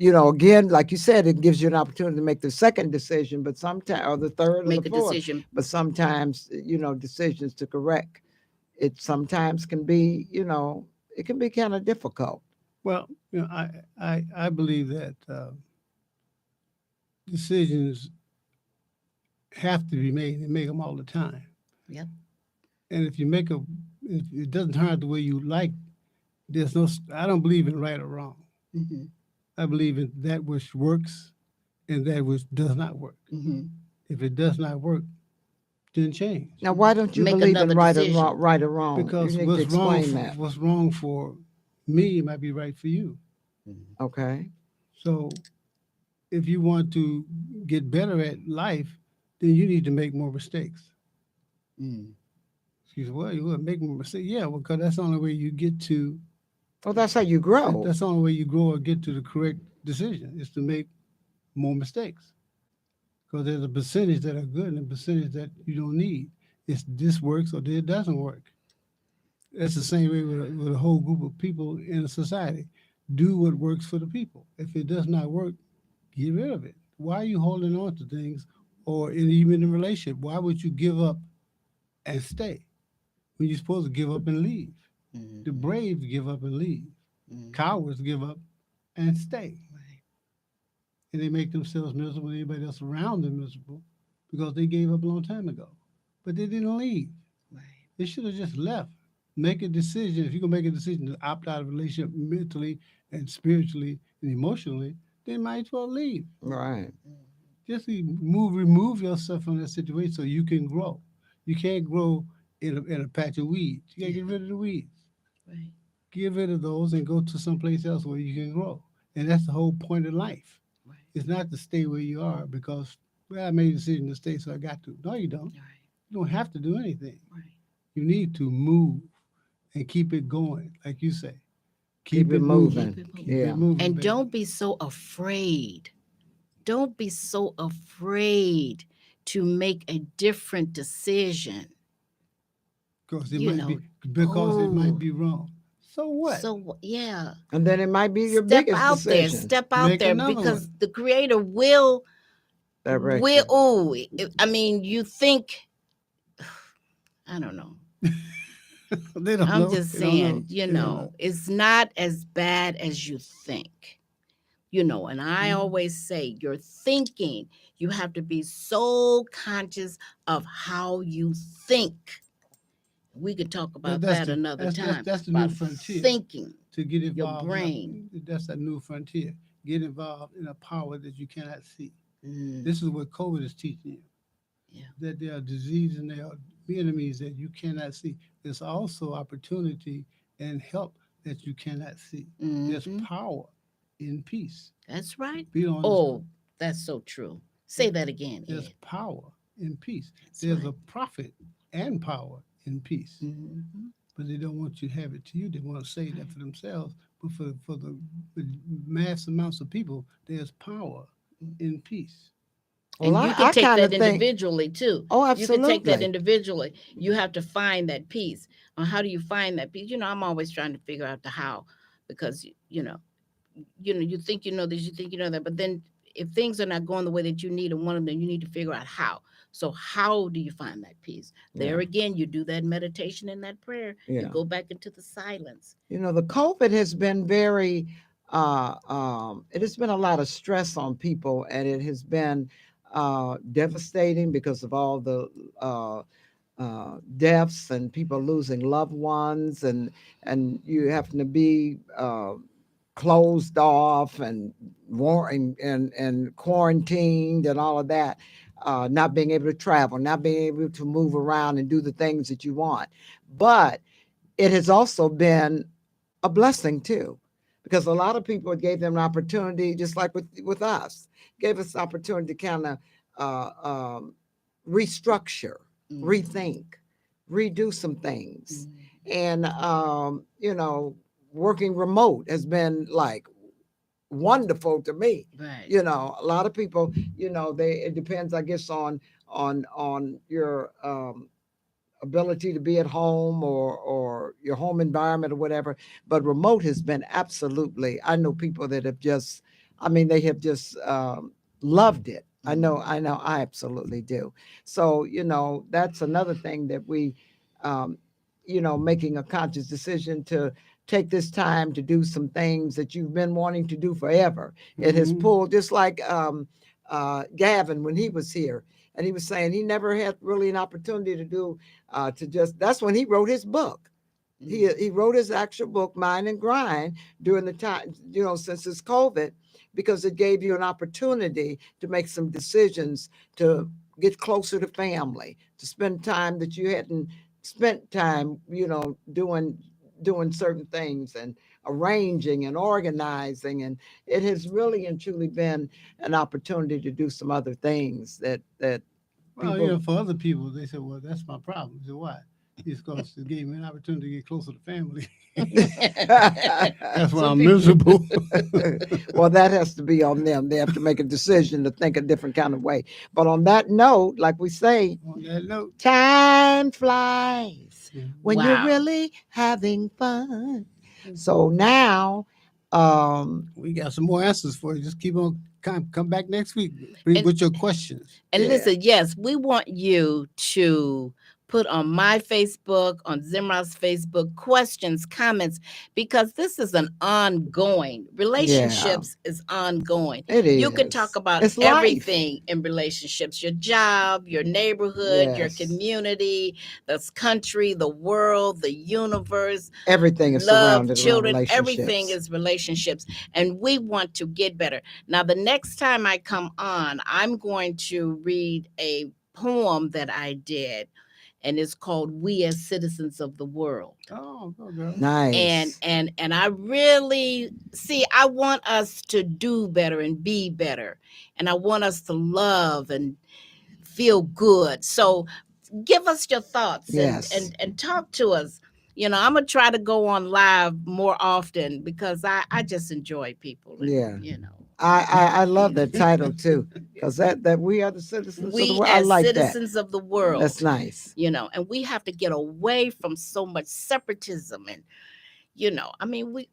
Again, like you said, it gives you an opportunity to make the second decision, but sometimes, or the third or the Make a fourth. decision. But sometimes, decisions to correct it sometimes can be, it can be kind of difficult. well, I believe that decisions have to be made and make them all the time. Yep. And if it doesn't turn out the way you like, I don't believe in right or wrong. Mm-hmm. I believe in that which works and that which does not work. Mm-hmm. If it does not work, then change. Now, why don't you Make believe in another right or decision. wrong? Right or wrong? You Because need to explain that. what's wrong for me might be right for you. Mm-hmm. Okay. So if you want to get better at life, then you need to make more mistakes. Mm. She said, well, you will make more mistakes. Yeah, well, because that's the only way you get to, Well, that's how you grow. that's the only way you grow or get to the correct decision is to make more mistakes. Because there's a percentage that are good and a percentage that you don't need. It's this works or it doesn't work. That's the same way with a whole group of people in a society. Do what works for the people. If it does not work, get rid of it. Why are you holding on to things or even in a relationship? Why would you give up and stay when you're supposed to give up and leave? Mm-hmm. The brave give up and leave. Mm-hmm. Cowards give up and stay. Right. And they make themselves miserable and anybody else around them miserable because they gave up a long time ago. But they didn't leave. Right. They should have just left. Make a decision. If you're going to make a decision to opt out of a relationship mentally and spiritually and emotionally, then might as well leave. Right. Just remove yourself from that situation so you can grow. You can't grow in a patch of weeds. You got to get rid of the weeds. Right. Get rid of those and go to someplace else where you can grow. And that's the whole point of life. Right. It's not to stay where you are because, well, I made a decision to stay, so I got to. No, you don't. Right. You don't have to do anything. Right. You need to move and keep it going, like you say. Keep it moving. Keep it moving. Keep Yeah. it moving. And baby. don't be so afraid. Don't be so afraid to make a different decision. because it you might know, be because it oh. might be wrong. So what? So yeah, And then it might be your step biggest out there, decision. step out Make there another because one. the Creator will. Direct you. I mean, you think. I don't know. They don't I'm know. just They don't know. saying, They don't know. it's not as bad as you think. And I Mhm. always say, your thinking, you have to be so conscious of how you think. We could talk about that another time. That's the new About frontier thinking, to get your involved. brain. That's that new frontier. Get involved in a power that you cannot see. Mm, This is what COVID is teaching you. yeah. That there are diseases and there are enemies that you cannot see. There's also opportunity and help that you cannot see. There's Mhm. power in peace. That's right. People don't Oh, understand. that's so true. Say that again, There's Ed. power in peace. That's There's right. a profit and power in peace. Mhm. But they don't want you to have it to you. They want to say that for themselves. But for the mass amounts of people, there's power in peace. Well, And you can I take kind that of think, individually too. oh, You can take that absolutely. individually. You have to find that peace. How do you find that peace? I'm always trying to figure out the how, because you think you know this, you think you know that, but then if things are not going the way that you need and want them, then you need to figure out how. So how do you find that peace? There Yeah. again, you do that meditation and that prayer. You Yeah. go back into the silence. The COVID has been very, it has been a lot of stress on people, and it has been devastating because of all the deaths and people losing loved ones, and you having to be closed off and and quarantined and all of that. Not being able to travel, not being able to move around and do the things that you want. But it has also been a blessing too, because a lot of people it gave them an opportunity, just like with us, gave us the opportunity to kind of restructure, Mhm. rethink, redo some things. Mhm. And working remote has been like wonderful to me. Right. A lot of people, it depends, I guess, on your ability to be at home or your home environment or whatever. But remote has been absolutely, I know people that have just, I mean, they have just loved it. I absolutely do. So, that's another thing that we, um, making a conscious decision to take this time to do some things that you've been wanting to do forever. It has Mhm. pulled, just like Gavin when he was here, and he was saying he never had really an opportunity to do to just. That's when he wrote his book. He wrote his actual book, Mind and Grind, during the time, since it's COVID, because it gave you an opportunity to make some decisions, to get closer to family, to spend time that you hadn't spent time, doing certain things and arranging and organizing. And it has really and truly been an opportunity to do some other things that Well, people. for other people, they said, "Well, that's my problem." I said, "Why?" It's because it gave me an opportunity to get closer to family. That's why I'm miserable. Well, that has to be on them. They have to make a decision to think a different kind of way. But on that note, like we say, On that note, time flies when you're Wow. really having fun. So now, we got some more answers for you. Just keep on come back next week And- with your questions. And Yeah. listen, yes, we want you to put on my Facebook, on Zemrah's Facebook, questions, comments, because this is an ongoing. Relationships is ongoing. it is. You can talk about It's life. everything in relationships, your job, your neighborhood, your Yes. community, this country, the world, the universe, Everything is love, surrounded children, around everything relationships. is relationships. And we want to get better. Now, the next time I come on, I'm going to read a poem that I did, and it's called We as Citizens of the World. Oh, go girl. Nice. And I really see, I want us to do better and be better. And I want us to love and feel good. So give us your thoughts Yes. and talk to us. I'm gonna try to go on live more often because I just enjoy people. And, Yeah. I I love that title too, because that we are the citizens of the we world. I as like that. citizens of the world. That's nice. And we have to get away from so much separatism and I mean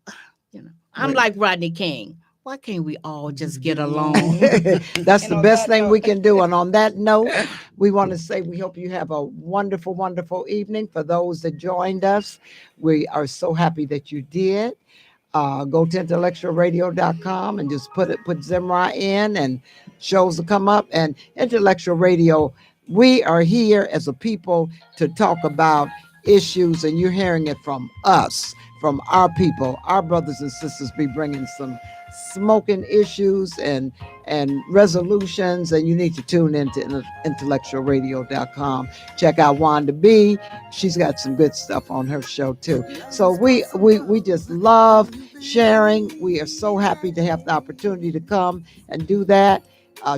I'm Right. like Rodney King. Why can't we all just get along? That's And the on best that thing note- we can do. And on that note, we want to say we hope you have a wonderful, wonderful evening. For those that joined us, we are so happy that you did. Go to IntellectualRadio.com and just put Zemrah in, and shows will come up. And Intellectual Radio, we are here as a people to talk about issues, and you're hearing it from us, from our people, our brothers and sisters. Be bringing some smoking issues and resolutions, and you need to tune into IntellectualRadio.com. Check out Wanda B. She's got some good stuff on her show too. So we just love sharing. We are so happy to have the opportunity to come and do that.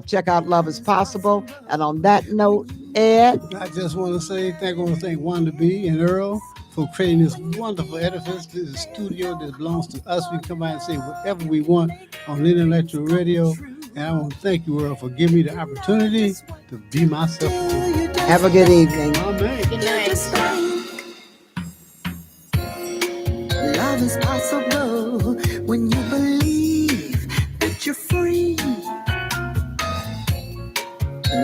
Check out Love is Possible. And on that note, Ed, I just want to say I want to thank Wanda B and Earl for creating this wonderful edifice. This is a studio that belongs to us. We can come out and say whatever we want on Intellectual Radio. And I want to thank you, Earl, for giving me the opportunity to be myself again. have a good evening. Amen. Good night. Love is possible when you believe that you're free.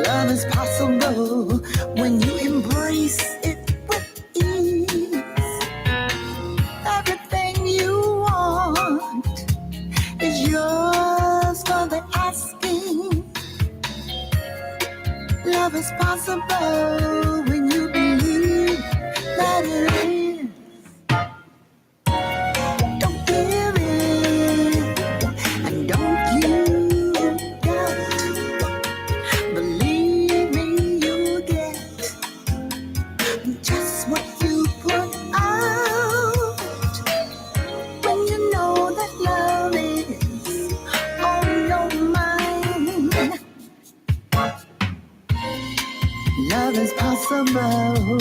Love is possible when you embrace it with ease. Everything you want is yours for the asking. Love is possible when you believe that it is. Don't give in, and don't you doubt. Believe me, you'll get just what you put out. When you know that love is on your mind, love is possible.